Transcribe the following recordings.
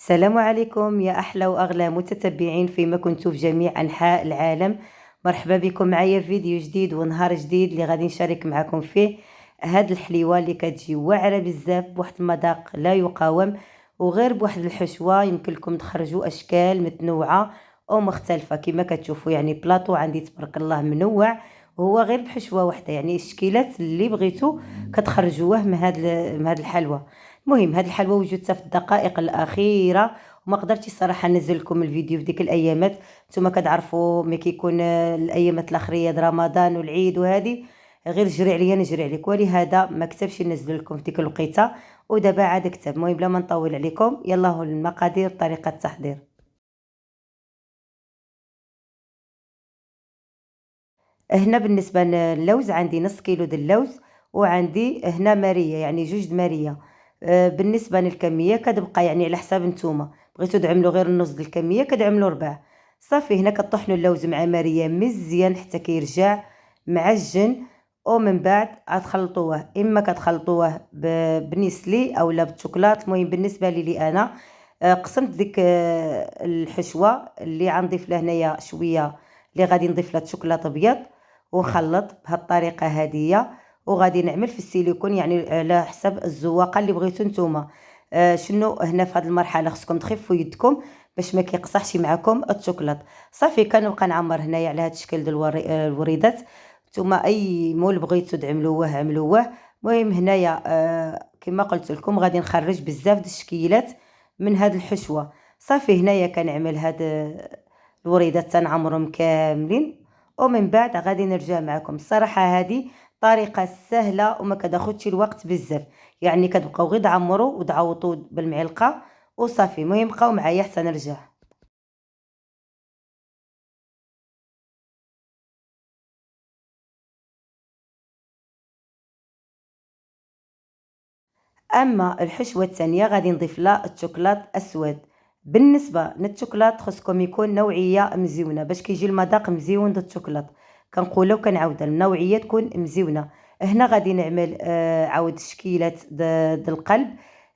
السلام عليكم يا أحلى وأغلى متتبعين فيما كنتوا في جميع أنحاء العالم. مرحبا بكم معايا في فيديو جديد ونهار جديد اللي غادي نشارك معكم فيه هاد الحليوه اللي كتجي واعره بزاف بواحد المذاق لا يقاوم، وغير بواحد الحشوه يمكن لكم تخرجوا اشكال متنوعه او مختلفه. كما كتشوفوا يعني بلاطو عندي تبارك الله منوع، وهو غير بحشوه واحده، يعني الشكيلات اللي بغيتو كتخرجوه من هاد الحلوى. المهم هاد الحلوى وجدتها في الدقائق الاخيره وما قدرتش الصراحه ننزل لكم الفيديو في ديك الايامات. نتوما كتعرفوا ملي كيكون الايامات الاخريه د رمضان والعيد وهذه غير جري عليا نجري عليك، ولهذا ما كتبش ننزل لكم في ديك الوقيته، ودابا عاد كتب. المهم بلا ما نطول عليكم، يلا هو المقادير طريقه التحضير. هنا بالنسبه للوز عندي نص كيلو د اللوز، وعندي هنا ماريه يعني جوج د ماريه. بالنسبه للكميه كتبقى يعني على حساب نتوما، بغيتو تعملوا غير النص د الكميه كتعملوا ربع. صافي هنا كطحنوا اللوز مع ماريه مزيان حتى كيرجع معجن، ومن بعد غتخلطوه، اما كتخلطوه بنيسلي اولا بالشوكولات. المهم بالنسبه لي انا قسمت ديك الحشوه اللي غنضيف لها هنايا شويه، اللي غادي نضيف لها شوكولاط ابيض وخلط بهالطريقه هذه. وغادي نعمل في السيليكون يعني على حسب الزواقه اللي بغيتو نتوما. شنو هنا في هذه المرحله خصكم تخفوا يدكم باش ما كيقصحش معكم الشوكولاط. صافي كنبقى نعمر هنايا على هذا الشكل ديال الوريدات. نتوما اي مول بغيتو تعملوه عملوه. المهم هنايا كما قلت لكم غادي نخرج بزاف د الشكيلات من هذه الحشوه. صافي هنايا كنعمل هاد الوريدات تنعمرهم كاملين، ومن بعد غادي نرجع معكم. الصراحه هذه طريقه سهله وما كتاخذش الوقت بزاف، يعني كتبقاو غير تعمروا وتعوطوا بالمعلقه وصافي. المهم بقاو معايا حتى نرجع. اما الحشوه الثانيه غادي نضيف لها الشوكولات اسود. بالنسبه للشوكولات خصكم يكون نوعيه مزيونه باش كيجي المذاق مزيون د الشوكولات. كنقولها وكنعاودها النوعيه تكون مزيونه. هنا غادي نعمل عاود شكيلات د القلب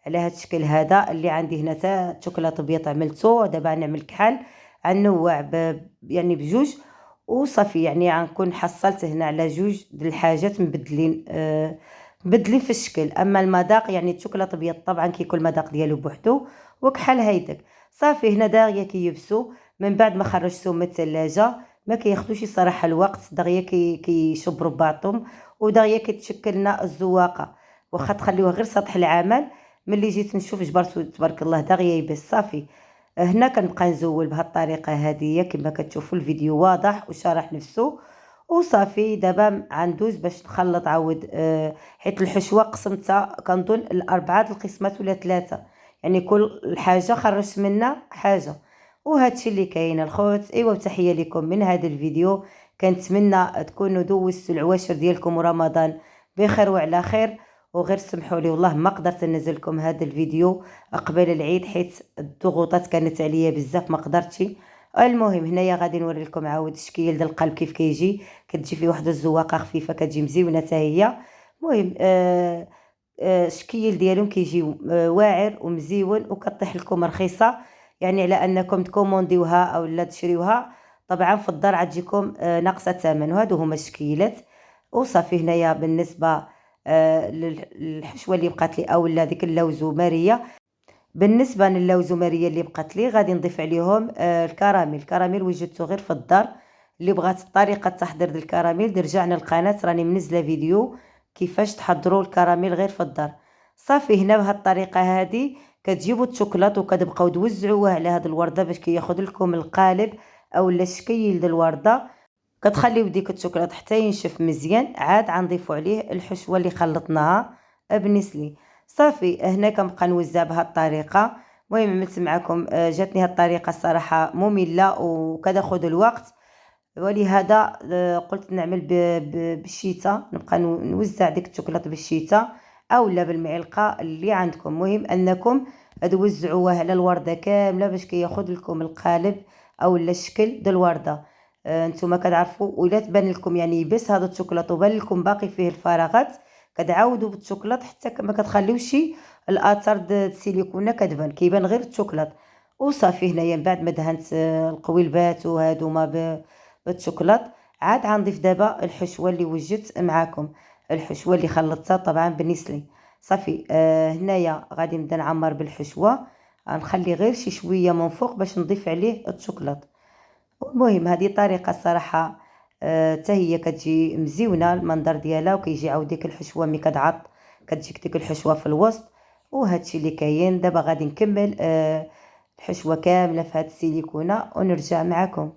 على هذا الشكل هذا اللي عندي هنا. تا شوكولاط ابيض عملته، دابا نعمل كحل غنوع يعني بجوج وصافي. يعني غنكون حصلت هنا على جوج د الحاجات مبدلين مبدلين في الشكل. اما المذاق يعني الشوكولاط ابيض طبعا كيكون المذاق ديالو بوحدو وكحل هيداك. صافي هنا داغيا كيبسوا من بعد ما خرجتهم من الثلاجه، ما كياخذوش الصراحه الوقت، دغيا كيشبروا بعضهم ودغيا كتشكل لنا الزواقه. واخا تخليوها غير سطح العمل، ملي جيت نشوف جبرت تبارك الله دغيا يبس. صافي هنا كنبقى نزول بهالطريقه هذه كما كتشوفوا الفيديو واضح وشرح نفسه. وصافي دابا غندوز باش نخلط عاود حيت الحشوه قسمتها كنظن الاربعه القسمات ولا ثلاثه، يعني كل حاجه خرجت منها حاجه. وهادشي اللي كاين الخوت. ايوا وتحيه لكم من هذا الفيديو. كنتمنى تكونوا دوزتوا العواشر ديالكم ورمضان بخير وعلى خير. وغير سمحوا لي والله ما قدرت ننزل لكم هذا الفيديو قبل العيد حيت الضغوطات كانت عليا بزاف ما قدرتش. المهم هنايا غادي نوري لكم عاود الشكل ديال القلب كيف كيجي. كتجي فيه واحد الزواقه خفيفه كتجي مزيونه حتى هي. المهم الشكل ديالهم كيجيو واعر ومزيون وكطيح لكم رخيصه، يعني على انكم تكومونديوها او لا تشريوها. طبعا في الدار غتجيكم ناقصه الثمن. وهادو هما الشكيلات. وصافي هنايا بالنسبه للحشوه اللي بقات لي اولا ديك اللوز وماريه. بالنسبه للوز وماريه اللي بقات لي غادي نضيف عليهم الكراميل وجدته غير في الدار. اللي بغات طريقه تحضير ديال الكراميل رجعنا للقناه، راني منزله فيديو كيفاش تحضروا الكراميل غير في الدار. صافي هنا بهذه الطريقه هذه كتجيبوا الشوكولاط وكتبقاو توزعوه على هذه الورده باش كياخذ لكم القالب او الشكل ديال الورده. كتخليو ديك الشوكولاط حتى ينشف مزيان، عاد غنضيفوا عليه الحشوه اللي خلطناها بنسلي. صافي هنا كنبقى نوزع بهذه الطريقه. المهم عملت معكم جاتني هذه الطريقه الصراحه ممله وكتاخذ الوقت، ولهذا قلت نعمل بالشيته، نبقى نوزع ديك الشوكولاط بالشيته اولا بالمعلقه اللي عندكم. المهم انكم توزعوها على الورده كامله باش كياخذ لكم القالب او الشكل ديال الورده. نتوما كتعرفوا ولا تبان لكم يعني يبس هذا الشوكولاط وبان لكم باقي فيه الفراغات، كتعاودوا بالشوكولاط حتى ما كتخليوش الاثار السيليكونه كتبان، كيبان غير الشوكولات. وصافي هنايا من بعد ما دهنت القويلبات وهادوما بالشوكولات، عاد غنضيف دابا الحشوه اللي وجدت معاكم، الحشوه اللي خلطتها طبعا بالنسلي. صافي هنايا غادي نبدا نعمر بالحشوه، غنخلي غير شي شويه من فوق باش نضيف عليه الشوكولات. المهم هذه طريقه الصراحه حتى هي كتجي مزيونه المنظر ديالها، وكيجي عاود ديك الحشوه ملي كتعط كتجيك ديك الحشوه في الوسط. وهادشي اللي كاين دابا. غادي نكمل الحشوه كامله في هاد السيليكونه ونرجع معكم.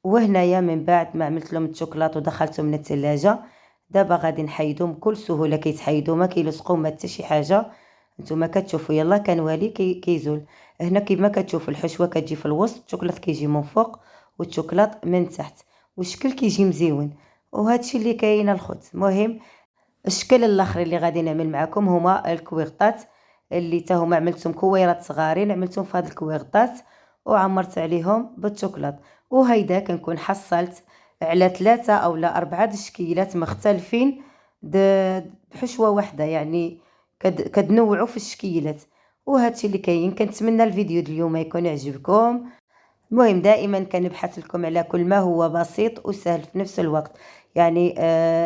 وهنايا من بعد ما عملت لهم الشوكولات ودخلتهم من الثلاجه، دابا غادي نحيدهم بكل سهوله. كيتحيدوا ما كيلصقوا ما حتى شي حاجه. نتوما كتشوفوا يلا كنوالي كيزول. هنا كيما كتشوفوا الحشوه كتجي في الوسط، الشوكولات كيجي من فوق والشوكولات من تحت، والشكل كيجي مزيون. وهادشي اللي كاين الخوت. المهم الشكل الاخر اللي غادي نعمل معكم هما الكويغطات، اللي تا هما عملتهم كويرات صغارين، عملتهم في هاد الكويغطات وعمرت عليهم بالشوكولات. وهيدا كنكون حصلت على 3 أو 4 تشكيلات مختلفين بحشوه واحده، يعني كتنوعوا في الشكيلات. وهادشي اللي كاين. كنتمنى الفيديو ديال اليوم يكون يعجبكم. المهم دائما كنبحث لكم على كل ما هو بسيط وسهل في نفس الوقت، يعني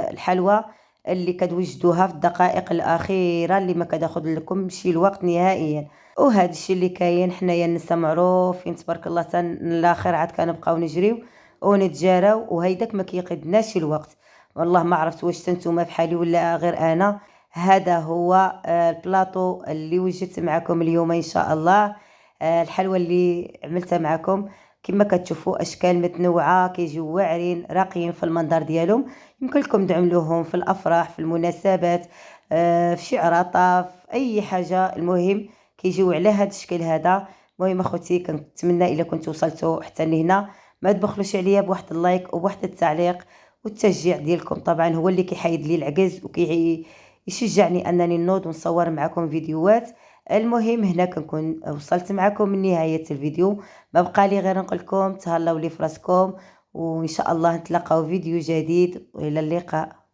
الحلوى اللي كتوجدوها في الدقائق الاخيره، اللي ما كتاخذ لكم شي الوقت نهائيا. وهذا الشيء اللي كاين. حنايا النساء معروفين تبارك الله، حتى الاخر عاد كنبقاو نجريو ونتجاراو، وهيداك ما كيقدناش الوقت. والله ما عرفت واش نتوما بحالي ولا غير انا. هذا هو البلاطو اللي وجدت معكم اليوم ان شاء الله. الحلوى اللي عملتها معكم كما كتشوفوا اشكال متنوعه، كيجيو واعرين راقيين في المنظر ديالهم. يمكن لكم تعملوهم في الافراح، في المناسبات، في شعراطه، في اي حاجه. المهم كيجيو على هذا الشكل هذا. المهم اخوتي كنتمنى الا كنتوا وصلتوا حتى لهنا ما تبخلوش عليا بواحد اللايك وبواحد التعليق، والتشجيع ديالكم طبعا هو اللي كيحيد لي العجز وكيشجعني انني نوض ونصور معكم فيديوهات. المهم هنا كنكون وصلت معكم من نهايه الفيديو. ما بقى لي غير نقول لكم تهلاو لي فراسكم، وان شاء الله نتلاقاو فيديو جديد والى اللقاء.